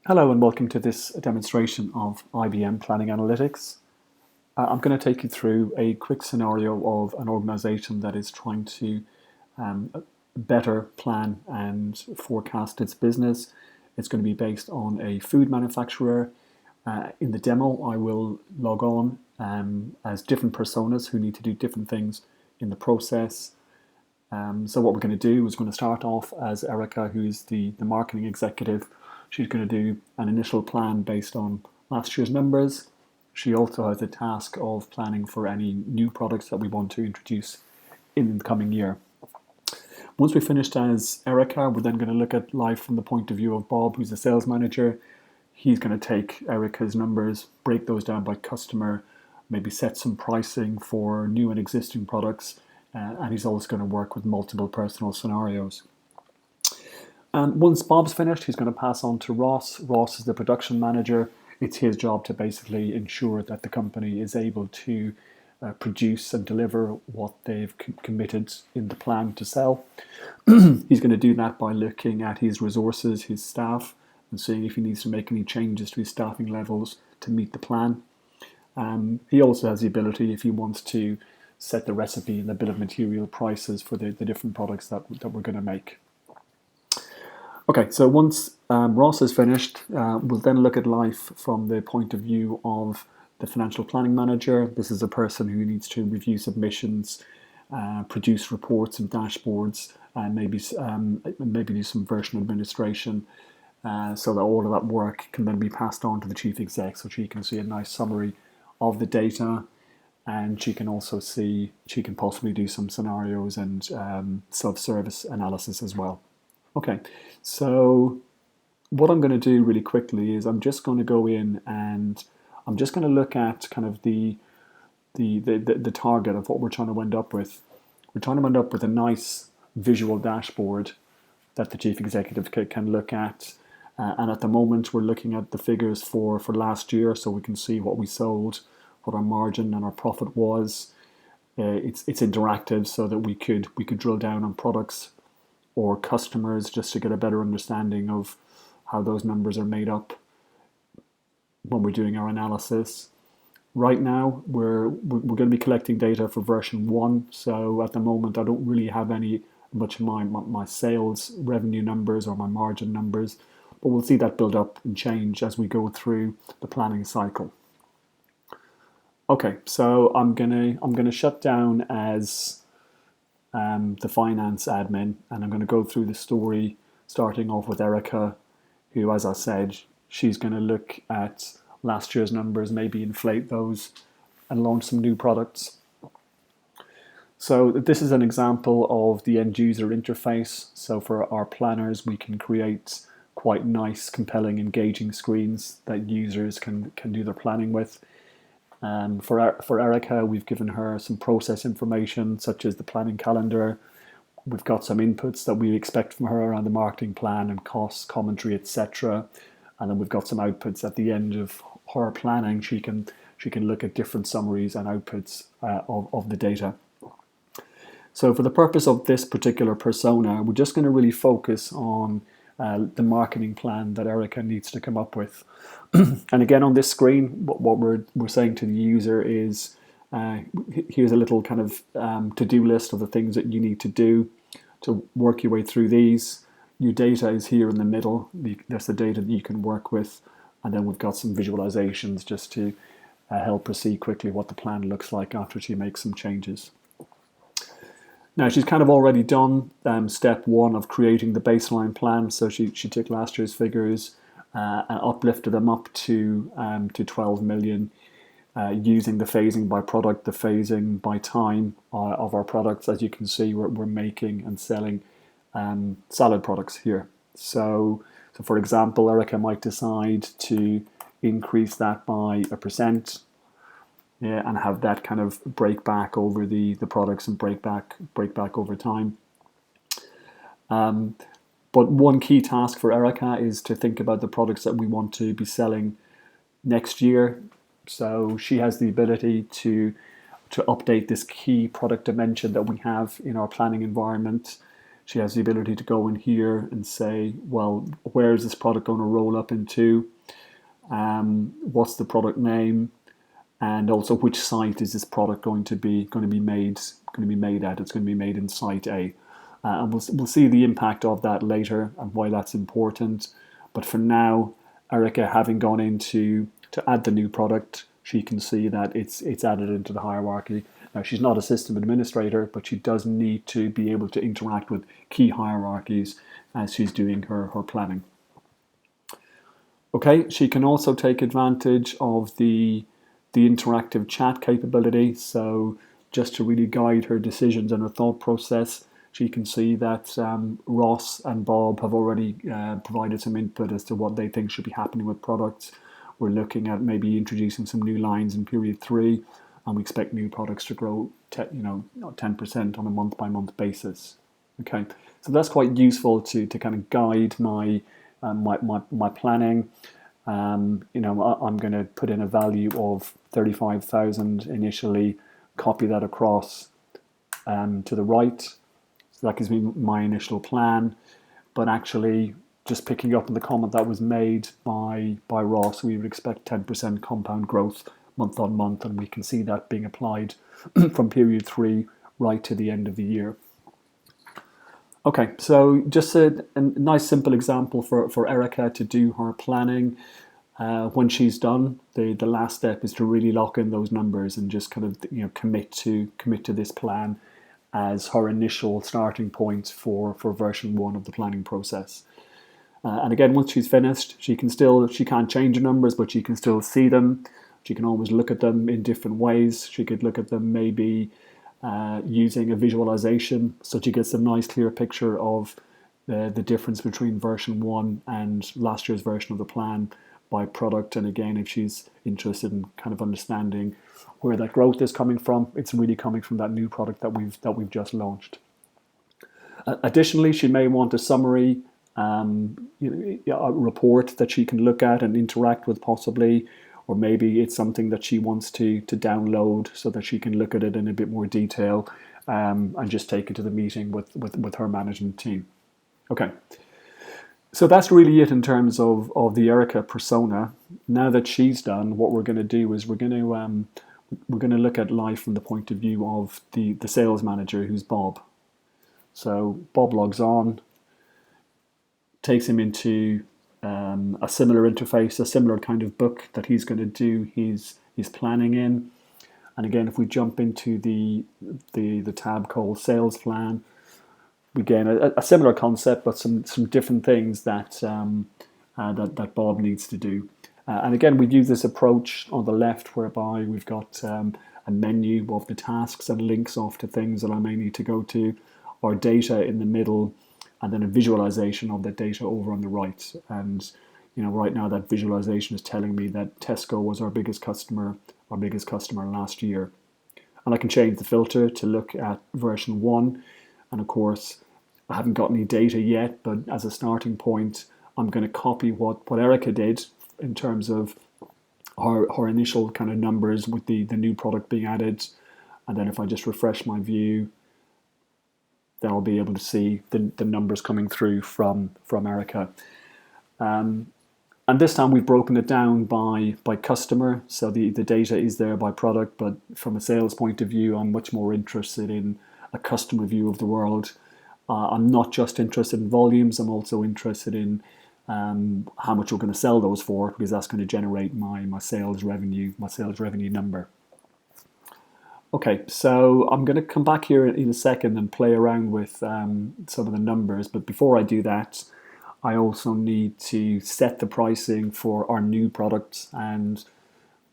Hello and welcome to this demonstration of IBM Planning Analytics. I'm going to take you through a quick scenario of an organization that is trying to um, better plan and forecast its business. It's going to be based on a food manufacturer. In the demo, I will log on as different personas who need to do different things in the process. So what we're going to do is going to start off as Erica, who's the marketing executive. She's going to do an initial plan based on last year's numbers. She also has a task of planning for any new products that we want to introduce in the coming year. Once we've finished as Erica, we're then going to look at life from the point of view of Bob, who's the sales manager. He's going to take Erica's numbers, break those down by customer, maybe set some pricing for new and existing products, and he's always going to work with multiple personal scenarios. And once Bob's finished, he's going to pass on to Ross. Ross is the production manager. It's his job to basically ensure that the company is able to produce and deliver what they've committed in the plan to sell. He's going to do that by looking at his resources, his staff, and seeing if he needs to make any changes to his staffing levels to meet the plan. He also has the ability, if he wants to, set the recipe and the bill of material prices for the different products that we're going to make. Okay, so once Ross is finished, we'll then look at life from the point of view of the financial planning manager. This is a person who needs to review submissions, produce reports and dashboards, and maybe do some version administration, so that all of that work can then be passed on to the chief exec, so she can see a nice summary of the data, and she can possibly do some scenarios and self-service analysis as well. Okay, so what I'm going to do really quickly is I'm just going to go in and I'm just going to look at kind of the target of what we're trying to end up with. We're trying to end up with a nice visual dashboard that the chief executive can look at. And at the moment, we're looking at the figures for last year, so we can see what we sold, what our margin and our profit was. It's interactive, so that we could drill down on products or customers just to get a better understanding of how those numbers are made up when we're doing our analysis. Right now, we're going to be collecting data for version 1, so at the moment I don't really have much of my sales revenue numbers or my margin numbers, but we'll see that build up and change as we go through the planning cycle. Okay, so I'm gonna shut down as the finance admin, and I'm going to go through the story, starting off with Erica, who, as I said, she's going to look at last year's numbers, maybe inflate those, and launch some new products. So this is an example of the end user interface. So for our planners, we can create quite nice, compelling, engaging screens that users can do their planning with. For Erica, we've given her some process information, such as the planning calendar. We've got some inputs that we expect from her around the marketing plan and costs, commentary, etc. And then we've got some outputs at the end of her planning. She can look at different summaries and outputs of the data. So for the purpose of this particular persona, we're just going to really focus on the marketing plan that Erica needs to come up with. And again, on this screen, what we're saying to the user is, here's a little kind of to-do list of the things that you need to do to work your way through these. Your data is here in the middle. That's the data that you can work with. And then we've got some visualizations just to help her see quickly what the plan looks like after she makes some changes. Now, she's kind of already done step 1 of creating the baseline plan. So she took last year's figures and uplifted them up to 12 million using the phasing by product, the phasing by time of our products. As you can see, we're making and selling salad products here. So for example, Erica might decide to increase that by 1%. Yeah, and have that kind of break back over the products and break back over time. But one key task for Erica is to think about the products that we want to be selling next year. So she has the ability to update this key product dimension that we have in our planning environment She has the ability to go in here and say, well, where is this product going to roll up into? What's the product name? And also, which site is this product going to be made at? It's going to be made in site A, and we'll see the impact of that later and why that's important. But for now, Erica, having gone into to add the new product, she can see that it's added into the hierarchy. Now, she's not a system administrator, but she does need to be able to interact with key hierarchies as she's doing her planning. Okay, she can also take advantage of the interactive chat capability. So just to really guide her decisions and her thought process, she can see that Ross and Bob have already provided some input as to what they think should be happening with products. We're looking at maybe introducing some new lines in period 3, and we expect new products to grow 10% on a month-by-month basis. Okay, so that's quite useful to kind of guide my planning. I'm going to put in a value of 35,000 initially, copy that across to the right. So that gives me my initial plan. But actually, just picking up on the comment that was made by Ross, we would expect 10% compound growth month on month, and we can see that being applied from period 3 right to the end of the year. Okay, so just a nice simple example for Erica to do her planning. When she's done, the last step is to really lock in those numbers and just kind of commit to this plan as her initial starting point for version 1 of the planning process. And again, once she's finished, she can't change the numbers, but she can still see them. She can always look at them in different ways. She could look at them maybe using a visualization, so she gets a nice clear picture of the difference between version 1 and last year's version of the plan by product. And again, if she's interested in kind of understanding where that growth is coming from, it's really coming from that new product that we've just launched. Additionally, she may want a summary, a report that she can look at and interact with possibly, or maybe it's something that she wants to download so that she can look at it in a bit more detail and just take it to the meeting with her management team. Okay, so that's really it in terms of the Erica persona. Now that she's done, what we're going to do is we're going to look at life from the point of view of the sales manager, who's Bob. So Bob logs on, takes him into a similar interface, a similar kind of book that he's going to do his planning in. And again, if we jump into the tab called Sales Plan, we gain a similar concept, but some different things that Bob needs to do. And again, we've used this approach on the left, whereby we've got a menu of the tasks and links off to things that I may need to go to, or data in the middle, and then a visualization of that data over on the right. And right now that visualization is telling me that Tesco was our biggest customer last year. And I can change the filter to look at version 1. And of course, I haven't got any data yet, but as a starting point, I'm going to copy what Erica did in terms of her initial kind of numbers with the new product being added. And then if I just refresh my view, then I'll be able to see the numbers coming through from Erica. And this time we've broken it down by customer, so the data is there by product, but from a sales point of view, I'm much more interested in a customer view of the world. I'm not just interested in volumes, I'm also interested in how much we're going to sell those for, because that's going to generate my sales revenue number. Okay, so I'm going to come back here in a second and play around with some of the numbers, but before I do that, I also need to set the pricing for our new products. And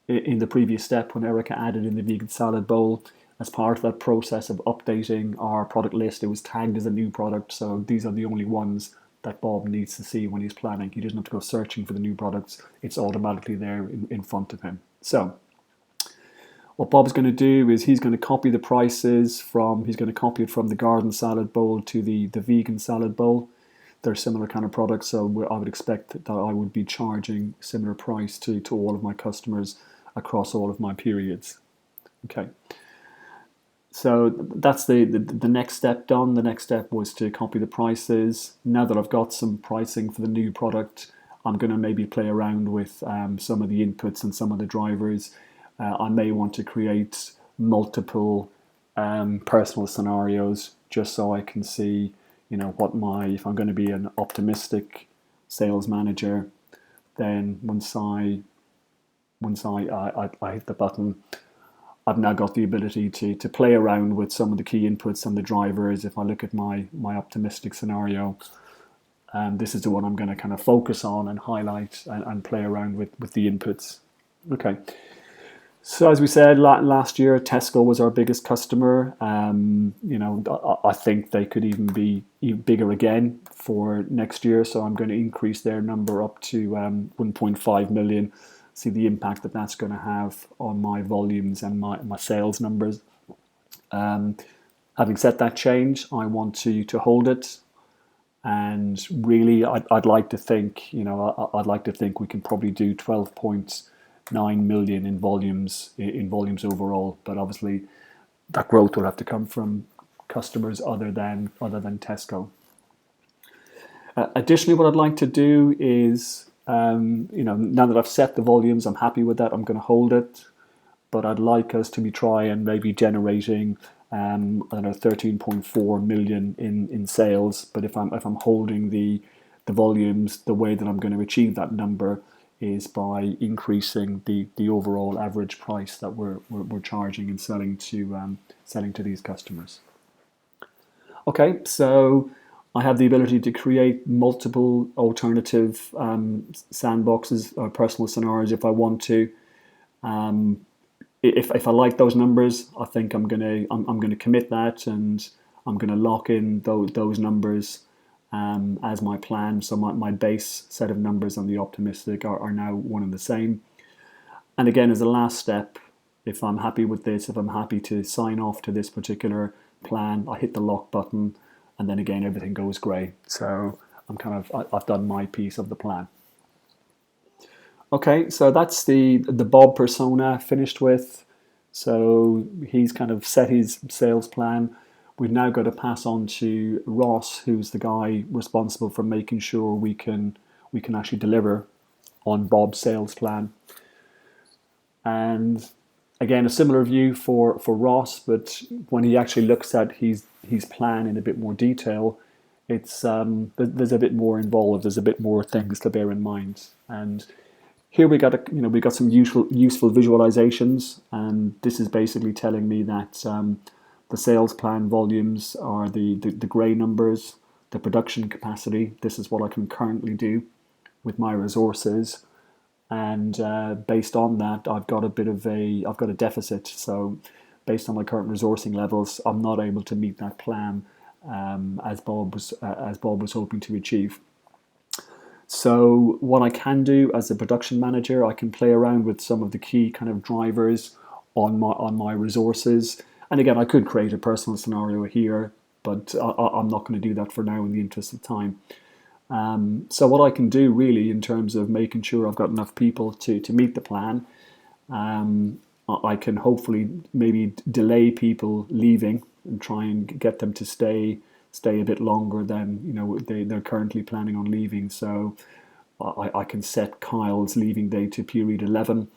in the previous step, when Erica added in the vegan salad bowl, as part of that process of updating our product list, it was tagged as a new product, so these are the only ones that Bob needs to see when he's planning. He doesn't have to go searching for the new products, it's automatically there in front of him. So what Bob's going to do is he's going to copy the prices he's going to copy it from the garden salad bowl to the vegan salad bowl. They're similar kind of products, so I would expect that I would be charging similar price to all of my customers across all of my periods. Okay. So that's the next step done. The next step was to copy the prices. Now that I've got some pricing for the new product, I'm going to maybe play around with some of the inputs and some of the drivers. I may want to create multiple personal scenarios just so I can see, what if I'm going to be an optimistic sales manager, then once I hit the button, I've now got the ability to play around with some of the key inputs and the drivers. If I look at my optimistic scenario, this is the one I'm going to kind of focus on and highlight and play around with the inputs. Okay. So as we said last year, Tesco was our biggest customer. I think they could even be bigger again for next year. So I'm going to increase their number up to 1.5 million. See the impact that's going to have on my volumes and my sales numbers. Having set that change, I want to hold it. And really, I'd like to think, I'd like to think we can probably do 12.9 million in volumes overall. But obviously, that growth will have to come from customers other than Tesco. Additionally, what I'd like to do is, now that I've set the volumes, I'm happy with that. I'm going to hold it, but I'd like us to be trying maybe generating, 13.4 million in sales. But if I'm holding the volumes, the way that I'm going to achieve that number is by increasing the overall average price that we're charging and selling to these customers. Okay, so I have the ability to create multiple alternative sandboxes or personal scenarios if I want to. If I like those numbers, I think I'm gonna commit that, and I'm gonna lock in those numbers as my plan. So my base set of numbers and the optimistic are now one and the same. And again, as a last step, if I'm happy with this, if I'm happy to sign off to this particular plan, I hit the lock button, and then again everything goes grey. So I've done my piece of the plan. Okay, so that's the Bob persona finished with. So he's kind of set his sales plan. We've now got to pass on to Ross, who's the guy responsible for making sure we can actually deliver on Bob's sales plan. And again, a similar view for Ross, but when he actually looks at his plan in a bit more detail, it's there's a bit more involved. There's a bit more things to bear in mind. And here we got some useful visualizations, and this is basically telling me that the sales plan volumes are the grey numbers, the production capacity. This is what I can currently do with my resources. And based on that, I've got a deficit. So based on my current resourcing levels, I'm not able to meet that plan as Bob was hoping to achieve. So what I can do as a production manager, I can play around with some of the key kind of drivers on my resources. And again, I could create a personal scenario here, but I'm not going to do that for now in the interest of time. So what I can do really in terms of making sure I've got enough people to meet the plan, I can hopefully maybe delay people leaving and try and get them to stay a bit longer than they're currently planning on leaving. So I can set Kyle's leaving date to period 11.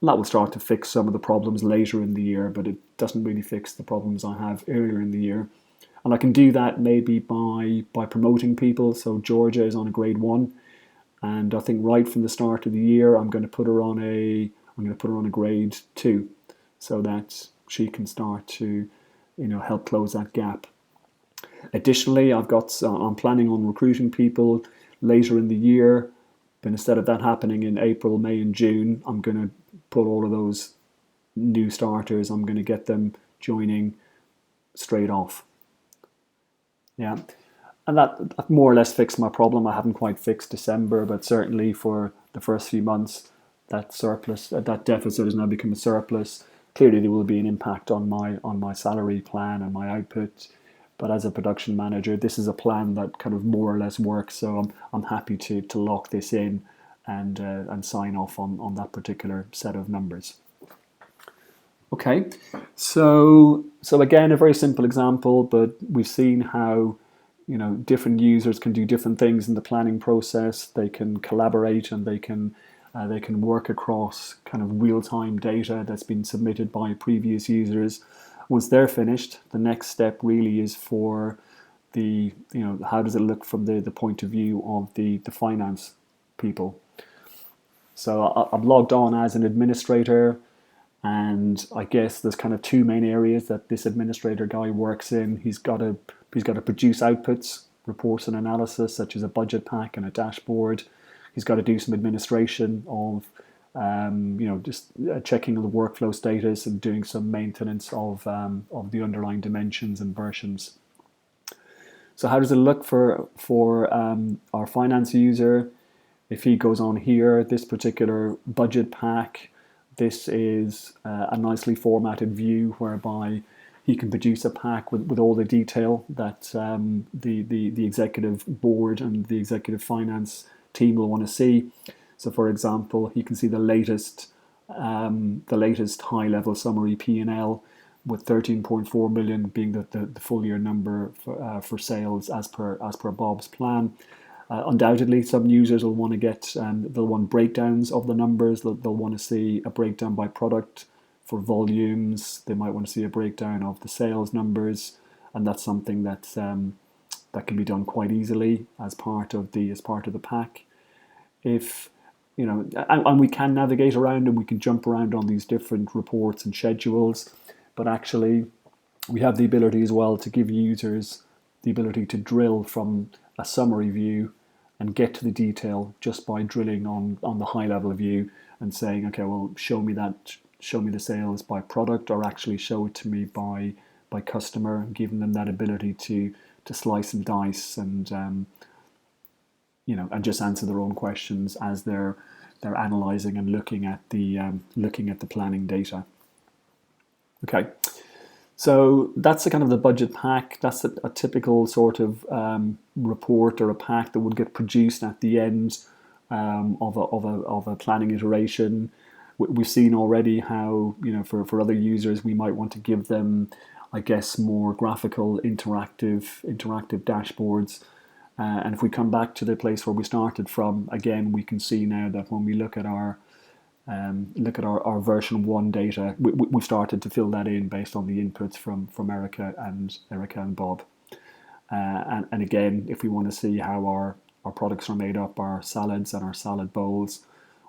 That will start to fix some of the problems later in the year, but it doesn't really fix the problems I have earlier in the year. And I can do that maybe by promoting people. So Georgia is on a grade 1, and I think right from the start of the year I'm going to put her on a grade 2, so that she can start to help close that gap. Additionally, I'm planning on recruiting people later in the year, but instead of that happening in April, May and June, I'm going to put all of those new starters, I'm going to get them joining straight off. Yeah, and that more or less fixed my problem. I haven't quite fixed December, but certainly for the first few months, that deficit has now become a surplus. Clearly, there will be an impact on my salary plan and my output. But as a production manager, this is a plan that kind of more or less works. So I'm happy to lock this in and sign off on that particular set of numbers. Okay, so again, a very simple example, but we've seen how different users can do different things in the planning process. They can collaborate and they can work across kind of real time data that's been submitted by previous users. Once they're finished, the next step really is for how does it look from the point of view of the finance people. So I'm logged on as an administrator, and I guess there's kind of two main areas that this administrator guy works in. He's got to produce outputs, reports and analysis, such as a budget pack and a dashboard. He's got to do some administration of just checking the workflow status and doing some maintenance of the underlying dimensions and versions. So how does it look for our finance user? If he goes on here, this particular budget pack, this is a nicely formatted view whereby he can produce a pack with all the detail that the executive board and the executive finance team will want to see. So, for example, he can see the latest high-level summary P&L, with 13.4 million being the full year number for sales as per Bob's plan. Undoubtedly, some users will want to they'll want breakdowns of the numbers. They'll want to see a breakdown by product for volumes. They might want to see a breakdown of the sales numbers, and that's something that can be done quite easily as part of the pack. If and we can navigate around and we can jump around on these different reports and schedules, but actually we have the ability as well to give users the ability to drill from a summary view and get to the detail just by drilling on the high level view and saying, okay, well, show me the sales by product, or actually show it to me by customer, giving them that ability to slice and dice and and just answer their own questions as they're analyzing and looking at the planning data. Okay, so that's the kind of the budget pack. That's a typical sort of report or a pack that would get produced at the end of a planning iteration. We've seen already how for other users we might want to give them, I guess, more graphical, interactive dashboards. And if we come back to the place where we started from, again, we can see now that when we look at our version 1 data, we've started to fill that in based on the inputs from Erica and Bob. And again, if we want to see how our products are made up, our salads and our salad bowls,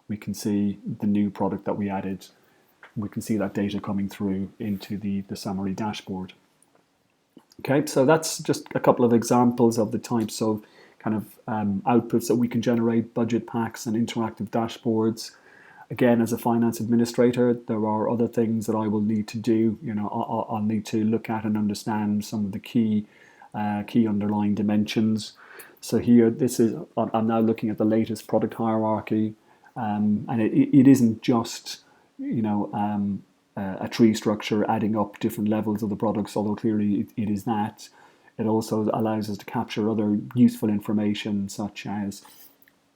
we can see the new product that we added. We can see that data coming through into the summary dashboard. Okay, so that's just a couple of examples of the types of kind of outputs that we can generate: budget packs and interactive dashboards. Again, as a finance administrator, there are other things that I will need to do. I'll need to look at and understand some of the key underlying dimensions. So here, I'm now looking at the latest product hierarchy, and it isn't just a tree structure adding up different levels of the products, although clearly it is that. It also allows us to capture other useful information, such as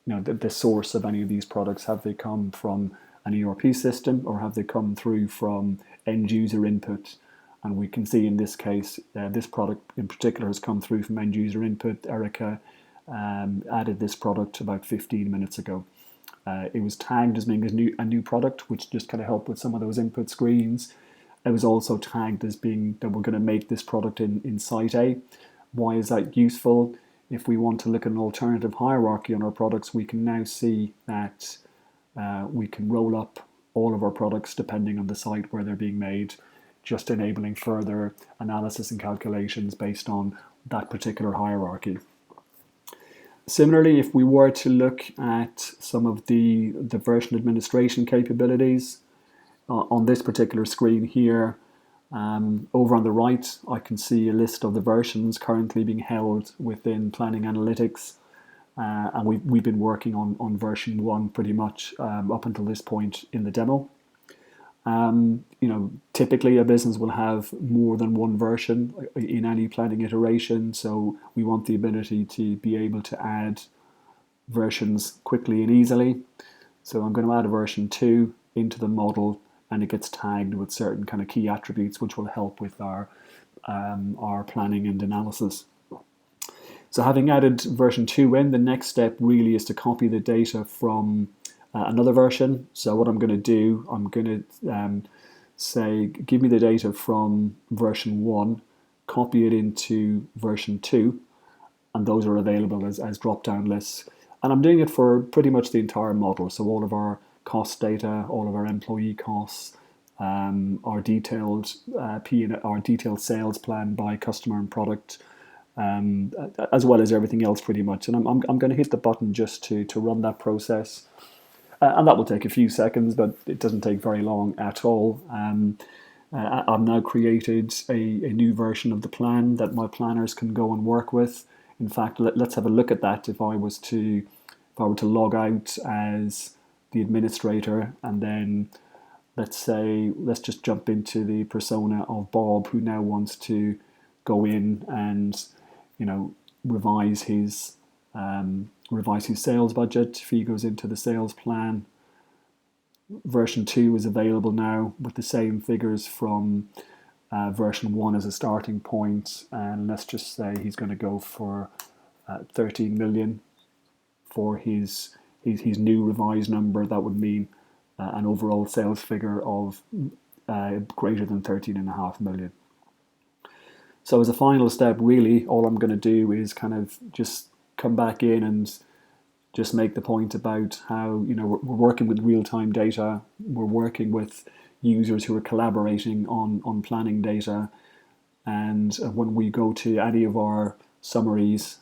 the source of any of these products. Have they come from an ERP system, or have they come through from end user input? And we can see in this case, this product in particular has come through from end user input. Erica added this product about 15 minutes ago. It was tagged as being a new product, which just kind of helped with some of those input screens. It was also tagged as being that we're going to make this product in Site A. Why is that useful? If we want to look at an alternative hierarchy on our products, we can now see that we can roll up all of our products depending on the site where they're being made, just enabling further analysis and calculations based on that particular hierarchy. Similarly, if we were to look at some of the version administration capabilities on this particular screen here, over on the right, I can see a list of the versions currently being held within Planning Analytics, and we've been working on version 1 pretty much up until this point in the demo. Typically a business will have more than one version in any planning iteration, so we want the ability to be able to add versions quickly and easily. So I'm going to add a version 2 into the model, and it gets tagged with certain kind of key attributes, which will help with our planning and analysis. So having added version 2 in, the next step really is to copy the data from another version. So what I'm going to do, I'm going to say, give me the data from version 1, copy it into version 2, and those are available as drop-down lists. And I'm doing it for pretty much the entire model. So all of our cost data, all of our employee costs, our detailed our detailed sales plan by customer and product, as well as everything else pretty much. And I'm going to hit the button just to run that process. And that will take a few seconds, but it doesn't take very long at all. I've now created a new version of the plan that my planners can go and work with. In fact, let's have a look at that. If I were to log out as the administrator, and then let's just jump into the persona of Bob, who now wants to go in and revise his sales budget. If he goes into the sales plan, version 2 is available now with the same figures from version 1 as a starting point, and let's just say he's going to go for 13 million for his new revised number. That would mean an overall sales figure of greater than 13.5 million. So as a final step, really, all I'm going to do is kind of just come back in and just make the point about how we're working with real-time data. We're working with users who are collaborating on planning data, and when we go to any of our summaries,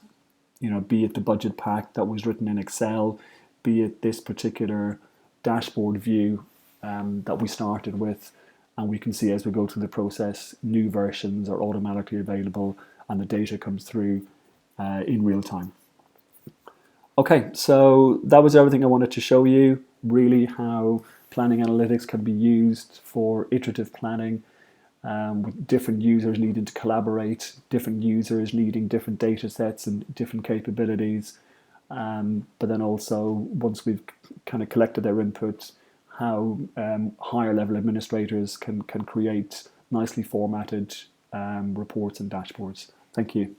be it the budget pack that was written in Excel, be it this particular dashboard view that we started with, and we can see as we go through the process, new versions are automatically available and the data comes through in real time. Okay, so that was everything I wanted to show you, really how planning analytics can be used for iterative planning, with different users needing to collaborate, different users needing different data sets and different capabilities. But then also, once we've kind of collected their input, how higher level administrators can create nicely formatted reports and dashboards. Thank you.